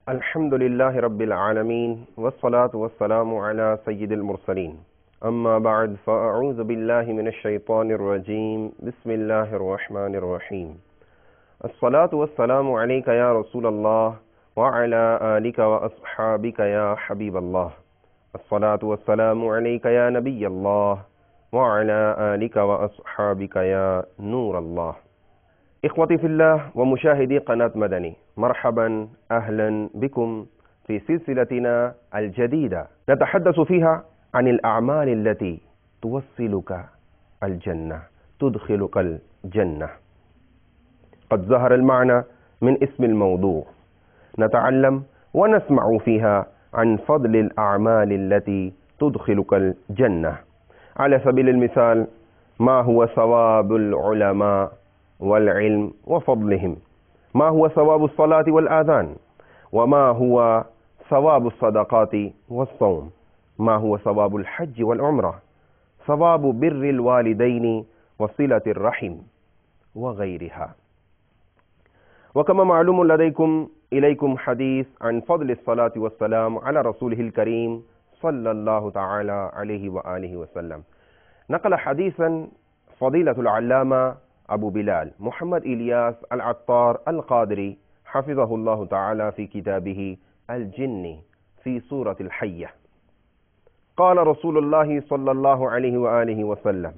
الحمد لله رب العالمين والصلاة والسلام على سيد المرسلين. أما بعد فأعوذ بالله من الشيطان الرجيم. بسم الله الرحمن الرحيم. الصلاة والسلام عليك يا رسول الله وعلى آلك وأصحابك يا حبيب الله. الصلاة والسلام عليك يا نبي الله وعلى آلك وأصحابك يا نور الله. إخوتي في الله ومشاهدي قناة مدني، مرحبا أهلا بكم في سلسلتنا الجديدة نتحدث فيها عن الأعمال التي توصلك الجنة، تدخلك الجنة. قد ظهر المعنى من اسم الموضوع. نتعلم ونسمع فيها عن فضل الأعمال التي تدخلك الجنة. على سبيل المثال، ما هو ثواب العلماء والعلم وفضلهم؟ ما هو ثواب الصلاة والآذان؟ وما هو ثواب الصدقات والصوم؟ ما هو ثواب الحج والعمرة؟ ثواب بر الوالدين وصلة الرحم وغيرها. وكما معلوم إليكم حديث عن فضل الصلاة والسلام على رسوله الكريم صلى الله تعالى عليه وآله وسلم. نقل حديثا فضيلة العلامة أبو بلال محمد إلياس العطار القادري حفظه الله تعالى في كتابه الجن في سورة الحية. قال رسول الله صلى الله عليه وآله وسلم: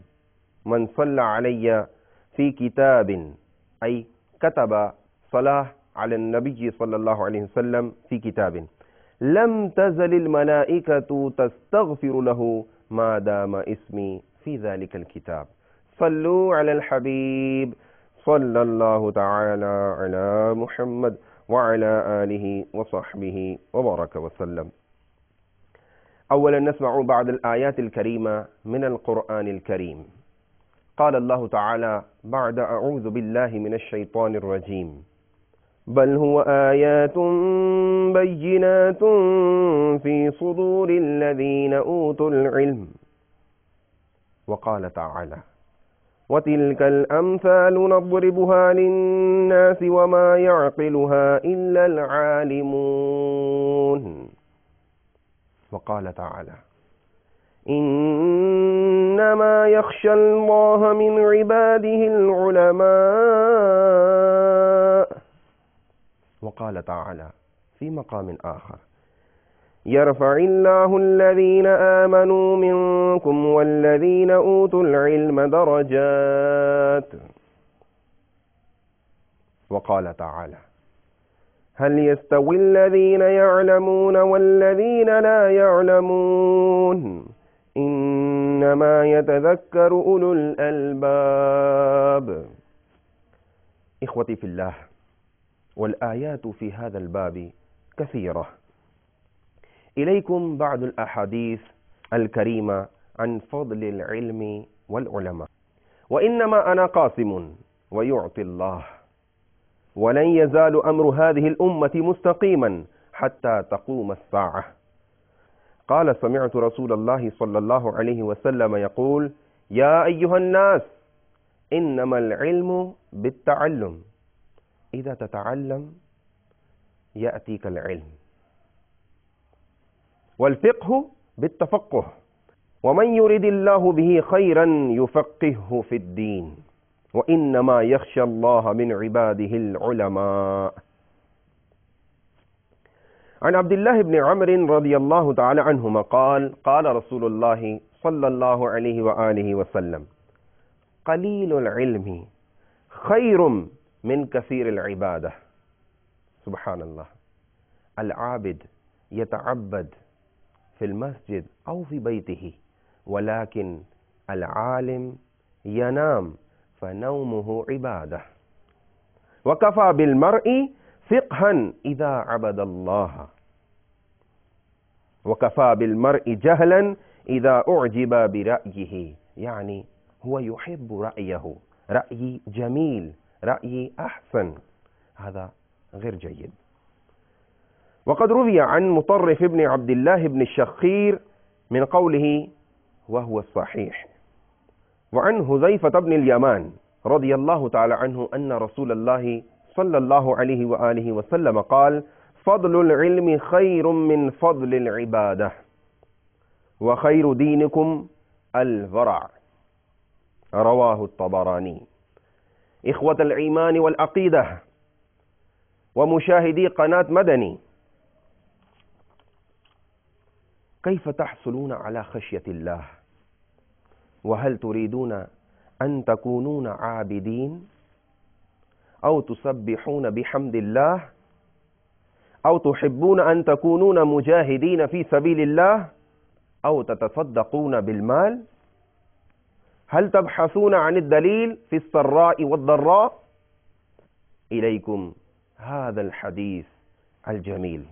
من صلى علي في كتاب، أي كتب صلاة على النبي صلى الله عليه وسلم في كتاب، لم تزل الملائكة تستغفر له ما دام اسمي في ذلك الكتاب. صلوا على الحبيب صلى الله تعالى على محمد وعلى آله وصحبه وبارك وسلم. أولا نسمع بعض الآيات الكريمة من القرآن الكريم. قال الله تعالى بعد أعوذ بالله من الشيطان الرجيم: بل هو آيات بينات في صدور الذين أوتوا العلم. وقال تعالى: وتلك الأمثال نضربها للناس وما يعقلها إلا العالمون. وقال تعالى: إنما يخشى الله من عباده العلماء. وقال تعالى في مقام آخر: يرفع الله الذين آمنوا منكم والذين أوتوا العلم درجات. وقال تعالى: هل يستوي الذين يعلمون والذين لا يعلمون إنما يتذكر أولو الألباب. إخوتي في الله، والآيات في هذا الباب كثيرة. إليكم بعض الأحاديث الكريمة عن فضل العلم والعلماء. وإنما أنا قاسم ويعطي الله، ولن يزال أمر هذه الأمة مستقيما حتى تقوم الساعة. قال: سمعت رسول الله صلى الله عليه وسلم يقول: يا أيها الناس، إنما العلم بالتعلم، إذا تتعلم يأتيك العلم، والفقه بالتفقه، ومن يرد الله به خيرا يفقهه في الدين، وإنما يخشى الله من عباده العلماء. عن عبد الله بن عمرو رضي الله تعالى عنهما قال: قال رسول الله صلى الله عليه وآله وسلم: قليل العلم خير من كثير العبادة. سبحان الله. العابد يتعبد في المسجد أو في بيته، ولكن العالم ينام فنومه عبادة. وكفى بالمرء فقها إذا عبد الله، وكفى بالمرء جهلا إذا أعجب برأيه. يعني هو يحب رأيه، رأي جميل، رأي أحسن، هذا غير جيد. وقد روي عن مطرف بن عبد الله بن الشخير من قوله وهو الصحيح، وعن حذيفة بن اليمان رضي الله تعالى عنه أن رسول الله صلى الله عليه وآله وسلم قال: فضل العلم خير من فضل العبادة وخير دينكم الورع. رواه الطبراني. إخوة الإيمان والعقيدة ومشاهدي قناة مدني، كيف تحصلون على خشية الله؟ وهل تريدون أن تكونون عابدين أو تسبحون بحمد الله أو تحبون أن تكونون مجاهدين في سبيل الله أو تتصدقون بالمال؟ هل تبحثون عن الدليل في السراء والضراء؟ إليكم هذا الحديث الجميل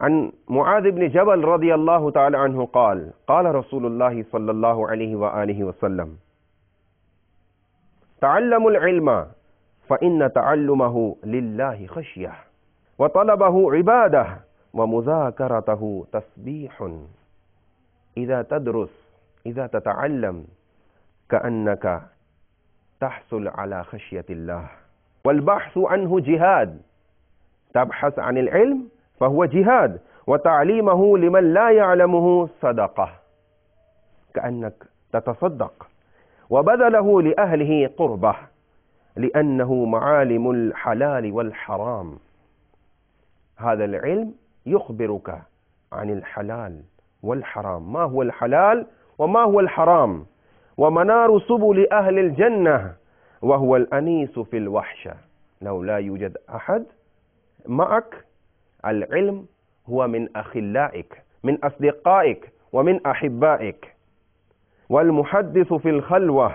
عن معاذ بن جبل رضي الله تعالى عنه قال: قال رسول الله صلى الله عليه وآله وسلم: تعلموا العلم فإن تعلمه لله خشية، وطلبه عبادة، ومذاكرته تسبيح. إذا تدرس، إذا تتعلم، كأنك تحصل على خشية الله. والبحث عنه جهاد، تبحث عن العلم فهو جهاد، وتعليمه لمن لا يعلمه صدقة، كأنك تتصدق، وبذله لأهله قربة، لأنه معالم الحلال والحرام. هذا العلم يخبرك عن الحلال والحرام، ما هو الحلال وما هو الحرام، ومنار سبل أهل الجنة، وهو الأنيس في الوحشة. لو لا يوجد أحد معك، العلم هو من أخلائك، من أصدقائك، ومن أحبائك. والمحدث في الخلوة،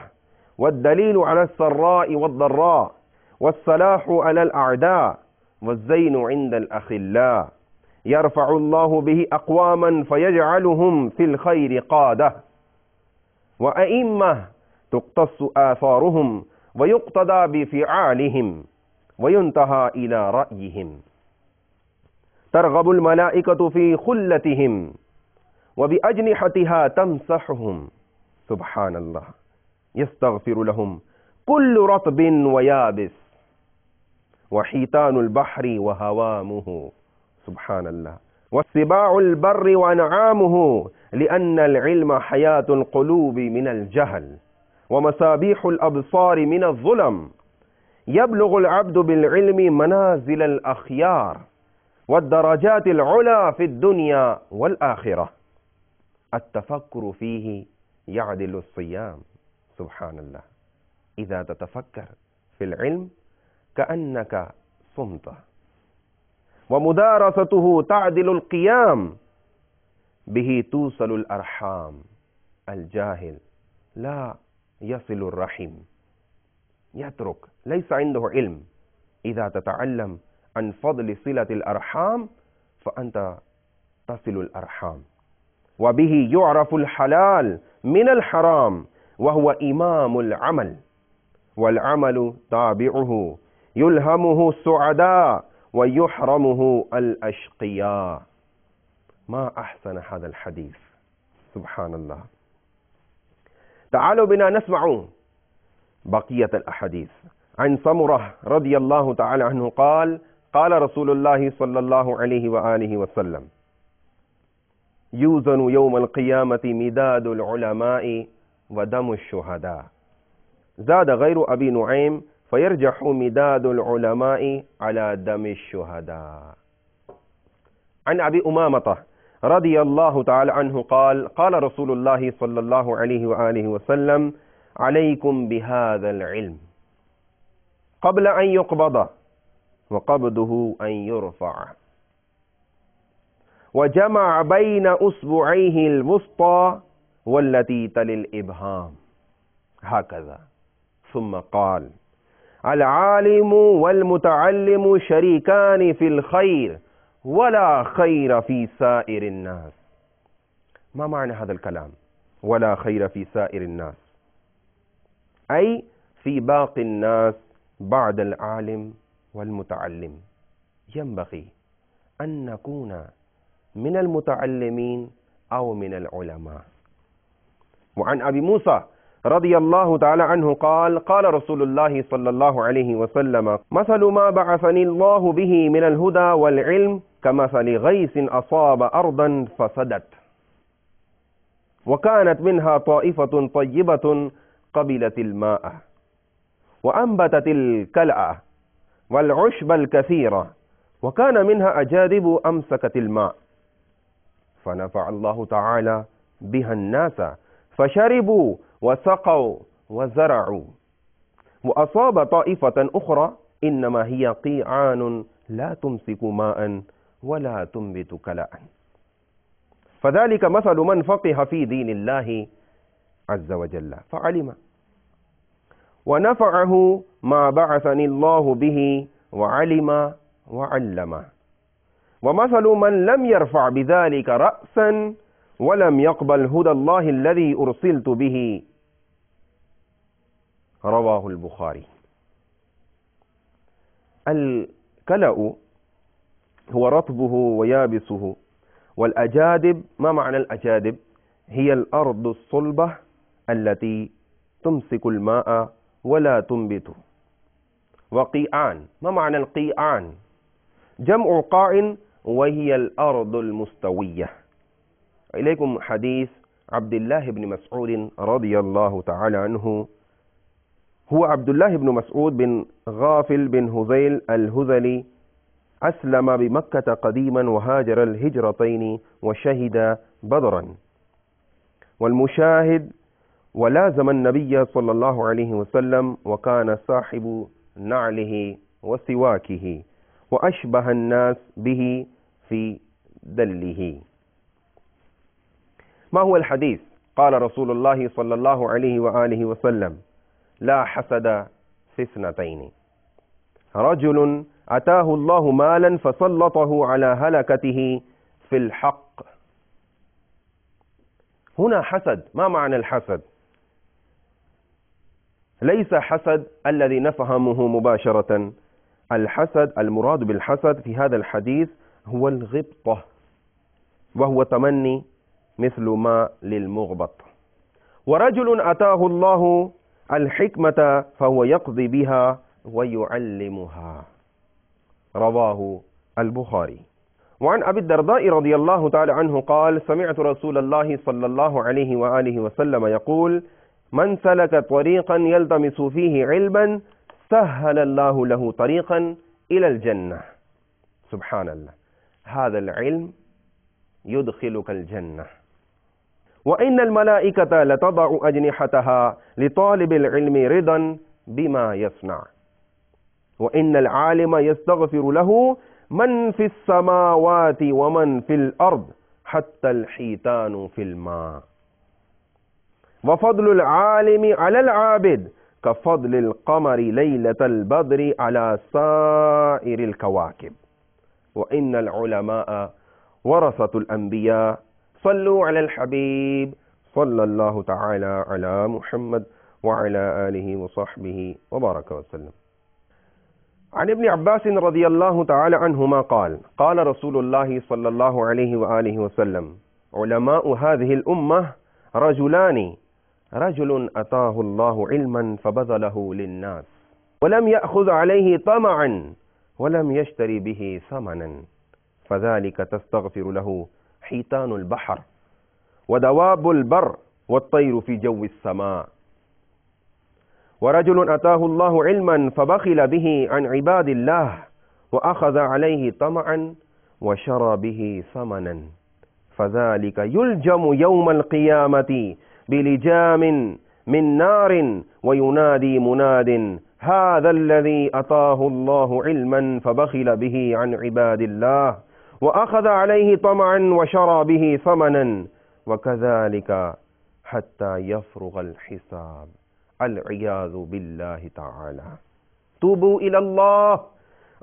والدليل على السراء والضراء، والصلاح على الأعداء، والزين عند الأخلاء. يرفع الله به أقواما فيجعلهم في الخير قادة، وأئمة تقتص آثارهم ويقتدى بفعالهم، وينتهى إلى رأيهم. ترغب الملائكة في خلتهم، وبأجنحتها تمسحهم. سبحان الله. يستغفر لهم كل رطب ويابس، وحيتان البحر وهوامه. سبحان الله. والسباع البر وأنعامه، لأن العلم حياة القلوب من الجهل، ومصابيح الأبصار من الظلم. يبلغ العبد بالعلم منازل الأخيار، والدرجات العلى في الدنيا والآخرة. التفكر فيه يعدل الصيام. سبحان الله. إذا تتفكر في العلم كأنك صمت، ومدارسته تعدل القيام. به توصل الأرحام. الجاهل لا يصل الرحم، يترك، ليس عنده علم. إذا تتعلم عن فضل صلة الأرحام فأنت تصل الأرحام. وبه يعرف الحلال من الحرام، وهو إمام العمل، والعمل تابعه. يلهمه السعداء ويحرمه الأشقياء. ما أحسن هذا الحديث. سبحان الله. تعالوا بنا نسمع بقية الأحاديث. عن سمرة رضي الله تعالى عنه قال: قال رسول الله صلى الله عليه وآله وسلم: يوزن يوم القيامة مداد العلماء ودم الشهداء. زاد غير أبي نعيم: فيرجح مداد العلماء على دم الشهداء. عن أبي أمامة رضي الله تعالى عنه قال: قال رسول الله صلى الله عليه وآله وسلم: عليكم بهذا العلم قبل أن يقبض، وقبضه أن يرفع. وجمع بين أصبعيه الوسطى والتي تلي الإبهام، هكذا. ثم قال: العالم والمتعلم شريكان في الخير، ولا خير في سائر الناس. ما معنى هذا الكلام؟ ولا خير في سائر الناس، أي في باقي الناس بعد العالم والمتعلم. ينبغي أن نكون من المتعلمين أو من العلماء. وعن أبي موسى رضي الله تعالى عنه قال قال رسول الله صلى الله عليه وسلم مثل ما بعثني الله به من الهدى والعلم كمثل غيث أصاب أرضا فسدت وكانت منها طائفة طيبة قبلت الماء وأنبتت الكلأ والعشب الكثيرة وكان منها أجادب أمسكت الماء فنفع الله تعالى بها الناس فشربوا وسقوا وزرعوا وأصاب طائفة أخرى إنما هي قيعان لا تمسك ماء ولا تنبت كلأ فذلك مثل من فقه في دين الله عز وجل فعلم ونفعه ما بعثني الله به وعلم وعلم ومثل من لم يرفع بذلك رأسا ولم يقبل هدى الله الذي أرسلت به رواه البخاري. الكلأ هو رطبه ويابسه، والأجادب ما معنى الأجادب؟ هي الأرض الصلبة التي تمسك الماء ولا تنبت. وقيعان ما معنى القيعان؟ جمع قاع وهي الأرض المستوية. إليكم حديث عبد الله بن مسعود رضي الله تعالى عنه. هو عبد الله بن مسعود بن غافل بن هذيل الهذلي، أسلم بمكة قديما وهاجر الهجرتين وشهد بدرا، والمشاهد ولازم النبي صلى الله عليه وسلم وكان صاحب نعله وسواكه وأشبه الناس به في دله. ما هو الحديث؟ قال رسول الله صلى الله عليه وآله وسلم: لا حسد في اثنتين، رجل أتاه الله مالا فسلطه على هلكته في الحق. هنا حسد. ما معنى الحسد؟ ليس حسد الذي نفهمه مباشرة. الحسد، المراد بالحسد في هذا الحديث هو الغبطة، وهو تمني مثل ما للمغبط. ورجل أتاه الله الحكمة فهو يقضي بها ويعلمها، رواه البخاري. وعن أبي الدرداء رضي الله تعالى عنه قال: سمعت رسول الله صلى الله عليه وآله وسلم يقول: من سلك طريقا يلتمس فيه علما سهل الله له طريقا إلى الجنة. سبحان الله، هذا العلم يدخلك الجنة. وإن الملائكة لتضع أجنحتها لطالب العلم رضا بما يصنع. وإن العالم يستغفر له من في السماوات ومن في الأرض حتى الحيتان في الماء. وفضل العالم على العابد كفضل القمر ليلة البدر على سائر الكواكب. وإن العلماء ورثة الأنبياء. صلوا على الحبيب صلى الله تعالى على محمد وعلى آله وصحبه وبارك وسلم. عن ابن عباس رضي الله تعالى عنهما قال: قال رسول الله صلى الله عليه وآله وسلم: علماء هذه الأمة رجلان، رجل أتاه الله علما فبذله للناس ولم يأخذ عليه طمعا ولم يشتري به ثمنا، فذلك تستغفر له حيتان البحر ودواب البر والطير في جو السماء. ورجل أتاه الله علما فبخل به عن عباد الله وأخذ عليه طمعا وشرى به ثمنا، فذلك يلجم يوم القيامة بلجام من نار وينادي مناد: هذا الذي أتاه الله علما فبخل به عن عباد الله وأخذ عليه طمعا وشرى به ثمنا، وكذلك حتى يفرغ الحساب. العياذ بالله تعالى. توبوا إلى الله،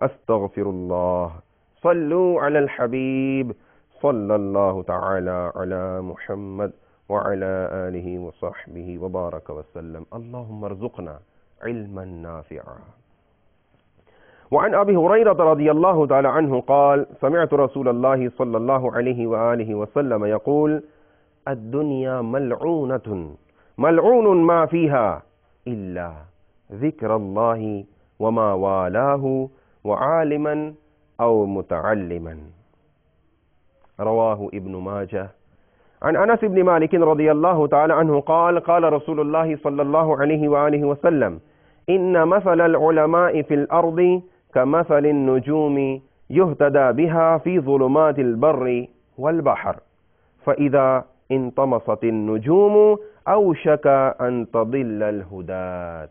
أستغفر الله. صلوا على الحبيب صلى الله تعالى على محمد وعلى آله وصحبه وبارك وسلم. اللهم ارزقنا علما نافعا. وعن أبي هريرة رضي الله تعالى عنه قال: سمعت رسول الله صلى الله عليه وآله وسلم يقول: الدنيا ملعونة मलऊन मा फीहा इल्ला ज़िक्रुल्लाहि व मा वालाहु व आलिमन औ मुतअल्लिमन। रवाहु इब्न माजा। अन अनस इब्न मालिक रज़ियल्लाहु तआला अन्हु क़ाल क़ाल रसूलुल्लाह सल्लल्लाहु अलैहि व आलिहि वसल्लम इन्न मसलल उलमाइ फ़िल अर्दि कमसलिन नुजूमि युहतदा बिहा फ़ी ज़ुलुमातिल बर्रि वल बहर फ़इज़ा इंतमसतिन नुजूमु औशक अन तदिल्लल हुदात।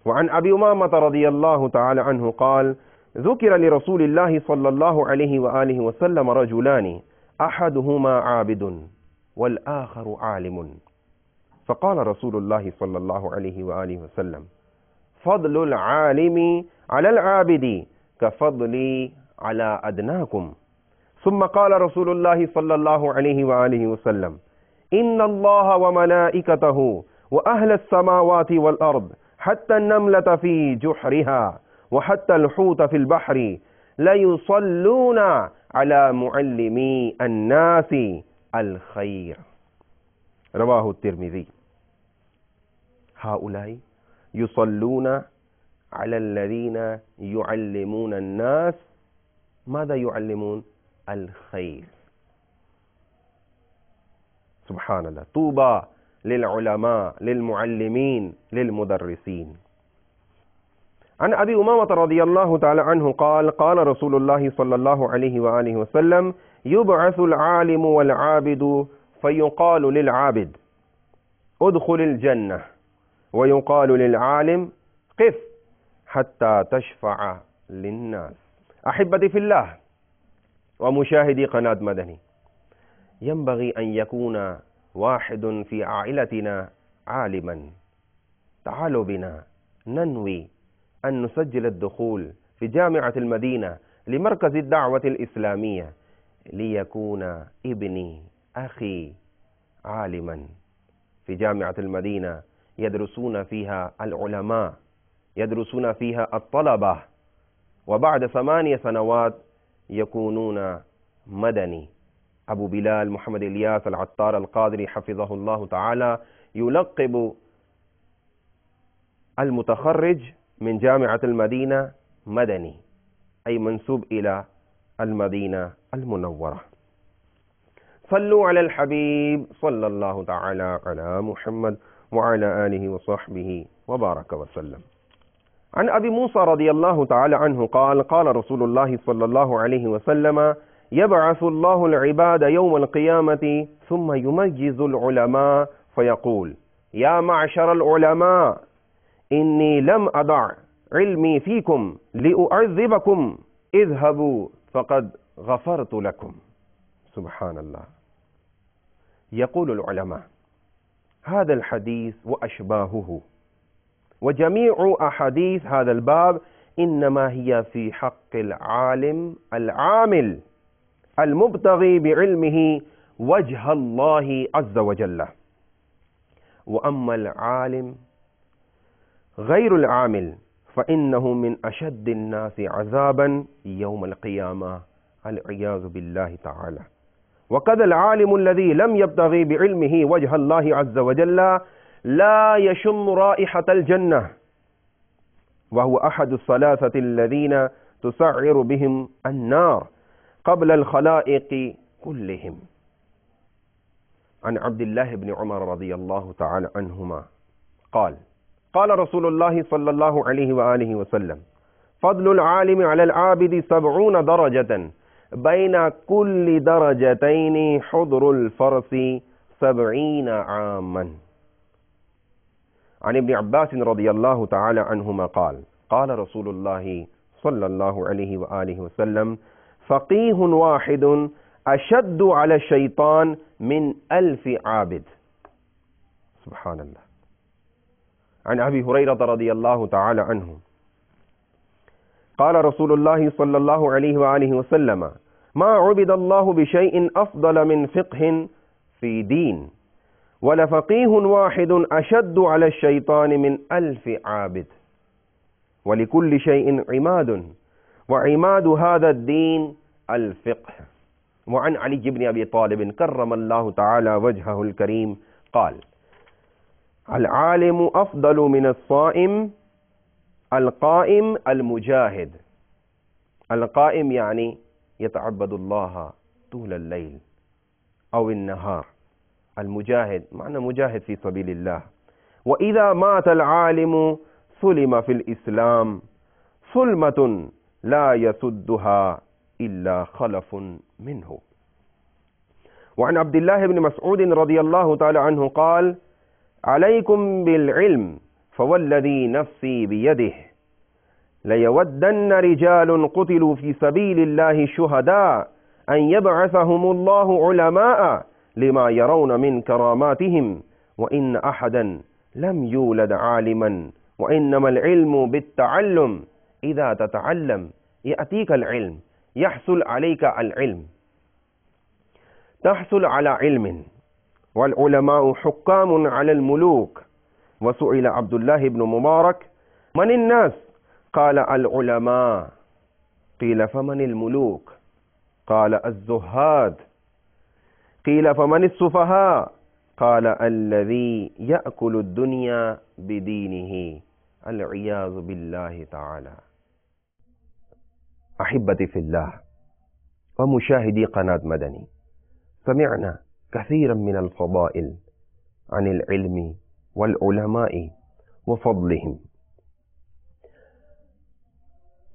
वअन अबी उमामा रज़ियल्लाहु तआला अन्हु क़ाल ज़ुकिर लिरसूलिल्लाहि सल्लल्लाहु अलैहि व आलिहि वसल्लम रजुलानि अहदुहुमा आबिदुन वल आखरु आलिमुन फ़क़ाल रसूलुल्लाहि सल्लल्लाहु अलैहि व आलिहि वसल्लम फ़द्लुल आलिमि अलल आबिदि कफ़द्ली अला अदनाकुम। सुम्मा क़ाल रसूलुल्लाहि सल्लल्लाहु अलैहि व आलिहि वसल्लम इन्नल्लाह व मलाइकतहु व अहलस समावाति वल अर्द हत्ता नमलत फ़ी जुहरिहा व हत्ता अलहूत फ़िल बहरि लयुसल्लून अला मुअल्लिमी अन्नासि अल खैर। रवाहु तिर्मिज़ी। हाउलाई युसल्लून अला अल्लज़ीना युअल्लिमून अन्नास माज़ा युअल्लिमून अल खैर। सुब्हानल्लाह। तूबा लिल उलमा लिल मुअल्लिमीन लिल मुदर्रिसीन। अन अबी उमामा रज़ियल्लाहु तआला अन्हु क़ाल क़ाल रसूलुल्लाह सल्लल्लाहु अलैहि व आलिहि वसल्लम युबअसुल आलिमु वल आबिदु फ़युक़ालु लिल आबिद उद्ख़ुलिल जन्नह व युक़ालु लिल आलिम क़िफ़ हत्ता तशफ़अ लिन्नास। अहिब्बती फ़िल्लाह व मुशाहिदी क़नात मदनी यंबग़ी अन यकून वाहिदुन फ़ी आइलतिना आलिमन तालू बिना नन्वी अन नुसज्जिल अद्दुख़ूल फ़ी जामिअतिल मदीना लिमरकज़ि अद्दअवतिल इस्लामिय्या लियकून इब्नी अख़ी आलिमन फ़ी जामिअतिल मदीना यदरुसून फ़ीहा अल उलमा यदरुसून फ़ीहा अत्तलबा व बअद 8 सनवात यकूनून मदनी। अबू बिलाल मोहम्मद इलियास अल अत्तार अल क़ादरी हफ़िज़हुल्लाहु तआला युलक़्क़िबु अल मुतख़र्रिज मिन जामिअतिल मदीना मदनी अय मंसूब इला अल मदीना अल मुनव्वरा। सल्लु अलल हबीब सल्लल्लाहु तआला अला मुहम्मद व अला आलिहि व सहबिहि व बारक व सल्लम। अन अबी मूसा रज़ियल्लाहु तआला अन्हु क़ाल क़ाल रसूलुल्लाह सल्लल्लाहु अलैहि वसल्लम यबअसुल्लाहुल इबाद यौमल क़ियामति सुम्मा युमय्यिज़ुल उलमा फ़यक़ूल या मअशरल उलमा इन्नी लम अदअ इल्मी फ़ीकुम लिउअज़्ज़िबकुम इज़हबू फ़क़द ग़फ़रतु लकुम। सुब्हानल्लाह। यक़ूलुल उलमा हाज़ल हदीस व अशबाहुहु व जमीअ अहादीस हाज़ल बाब इन्नमा हिय फ़ी हक़्क़िल आलिम अल आमिल अल मुब्तग़ी बिइल्मिही वजहल्लाहि अज़्ज़ व जल्ल व अम्मल आलिम गैरुल आमिल फ़इन्नहु मिन अशद्दिन नासि अज़ाबन यौमल क़ियामा अल इयाज़ु बिल्लाहि तआला। व क़दल आलिमुल लज़ी लम यब्तग़ी बिइल्मिही वजहल्लाहि अज़्ज़ व जल्ल ला यशुम्मु राइहतल जन्नह व हुवा अहदुस सलासतिल लज़ीना तुसअ्इरु बिहिम अन्नार क़ब्लल ख़लाइक़ि कुल्लिहिम। अन अब्दिल्लाह इब्न उमर रज़ियल्लाहु तआला अन्हुमा क़ाल क़ाल रसूलुल्लाह सल्लल्लाहु अलैहि व आलिहि वसल्लम फ़द्लुल आलिमि अलल आबिदि 70 दरजतन बैना कुल्ली दरजतैनि हुद्रुल फ़रसी 70 आमन। अन इब्न अब्बास रज़ियल्लाहु तआला अन्हुमा क़ाल क़ाल रसूलुल्लाह सल्लल्लाहु अलैहि व आलिहि वसल्लम फ़क़ीहुन वाहिदुन अशद्दु अला शैतान मिन अल्फ़ि आबिद। सुब्हानल्लाह। अन अबी हुरैरा रज़ियल्लाहु तआला अन्हु क़ाल रसूलुल्लाह सल्लल्लाहु अलैहि व आलिहि वसल्लम मा उबिदल्लाहु बिशैइन अफ़ज़ल मिन फ़िक़्हिन फ़ी दीन वला फ़क़ीहुन वाहिदुन अशद्दु अला शैतान मिन अल्फ़ि आबिद वलिकुल्लि शैइन इमादुन व इमादु हाज़ा दीन अल फ़िक़्ह। वअन अली इब्न अबी तालिब कर्रमल्लाहु तआला वजहहुल करीम क़ाल अल आलिमु अफ़दलु मिनस साइम अल क़ाइम अल मुजाहिद। अल क़ाइम यानी यतअब्बदुल्लाह तूलल लैल औ अन्नहार। अल मुजाहिद माना मुजाहिद फ़ी सबीलिल्लाह। व इज़ा मातल आलिमु सुलिम फ़िल इस्लाम सुलमतुन ला यसुद्दुहा इल्ला खलफुन मिन्हु। वअन अब्दुल्लाह इब्न मसऊद रज़ियल्लाहु तआला अन्हु क़ाल अलैकुम बिल इल्म फवल्लज़ी नफ़्सी बियदिहि लयवद्दन्न रिजालुन क़ुतिलू फ़ी सबीलिल्लाहि शुहदाअ अन यबअसहुमुल्लाहु उलमाअ लिमा यरौन मिन करामातिहिम व इन अहदन लम यूलद आलिमन व इन्नमल इल्मु बित्तअल्लुम इज़ा ततअल्लम यअतीकल इल्म यहसुल अलैका अल इल्म तहसुल अला इल्मिन वल उलमाउ हुक्कामुन अलल मुलूक। व सुइल अब्दुल्लाह इब्न मुबारक मनिन नास क़ाल अल उलमा क़ील फमनिल मुलूक क़ाल अज़्ज़ुहाद क़ील फमनिस सुफ़हा क़ाल अल्लज़ी यअकुलु दुनिया बिदीनिही अल इयाज़ु बिल्लाहि तआला। अहिब्बती फ़िल्लाह व मुशाहिदी क़नात मदनी समिअना कसीरन मिनल फ़दाइल अनिल इल्मी वल उलमाई व फ़ضलहिम।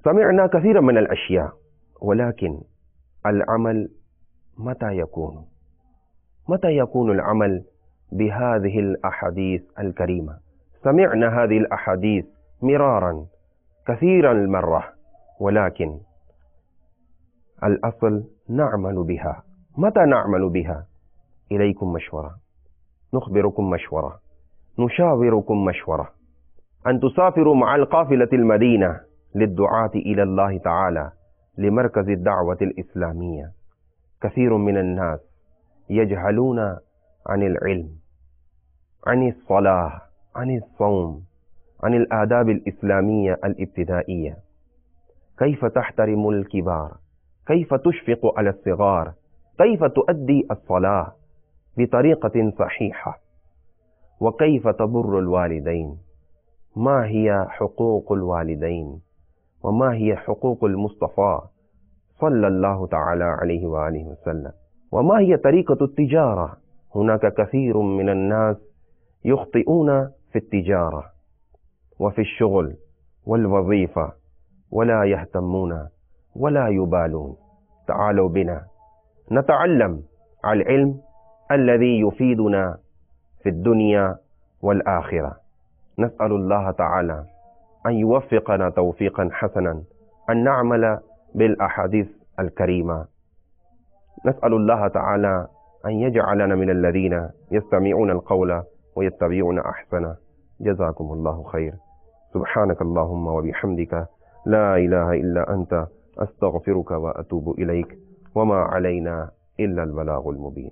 समिअना कसीरन मिनल अशिया वलाकिन अल अमल मता यकून अल अमल बिहाज़िहिल अहादीस अल करीमा। समिअना हाज़िहिल अहादीस मिरारन कसीरल मर्रा वलाकिन अल अस्ल नअमलु बिहा। मता नअमलु बिहा इलैकुम मशवरा नुख़बिरुकुम मशवरा नुशाविरुकुम मशवरा अन तुसाफिरु मअल क़ाफ़िलतिल मदीना लिद्दुआति इलल्लाहि तआला लिमरकज़ि दाअवतिल इस्लामिया। कसीरुम मिनन नास यजहलूना अनिल इल्म अनिस सलाह अनिस सौम अनिल आदाबिल इस्लामिया अल इब्तिदाइया कैफ़ तहतरिमुल किबार कैफ़ तुशफ़िक़ु अला सिगार कैफ़ तुअद्दी अस्सलाह बितरीक़तिन सहीहा व कैफ़ तबुर्रुल वालिदैन मा हिय हुक़ूक़ुल वालिदैन व मा हिय हुक़ूक़ुल मुस्तफ़ा सल्लल्लाहु तआला अलैहि व आलिहि वसल्लम व मा हिय तरीक़तुत तिजारा। हुनाका कसीरुम मिनन नास युख़्तिऊना फ़ित्तिजारा व फ़िश्शुग़ल वल वज़ीफ़ा वला यहतम्मूना वला युबालून। तआलू बिना नतअल्लम अल इल्म अल्लज़ी युफ़ीदुना फ़िद्दुनिया वल आख़िरा। नस्अलुल्लाह तआला अन युवफ़्फ़िक़ना तौफ़ीक़न हसनन अन नअमल बिल अहादीस अल करीमा। नस्अलुल्लाह तआला अन यजअलना मिनल्लज़ीना यस्तमिऊना अल क़ौला व यत्तबिऊना अहसना। जज़ाकुमुल्लाहु खैर। सुब्हानकल्लाहुम्मा व बिहम्दिका ला इलाहा इल्ला अंता अस्तग़फिरुका व अतूबु इलैक व मा अलैना इल्ला अल बलागुल मुबीन।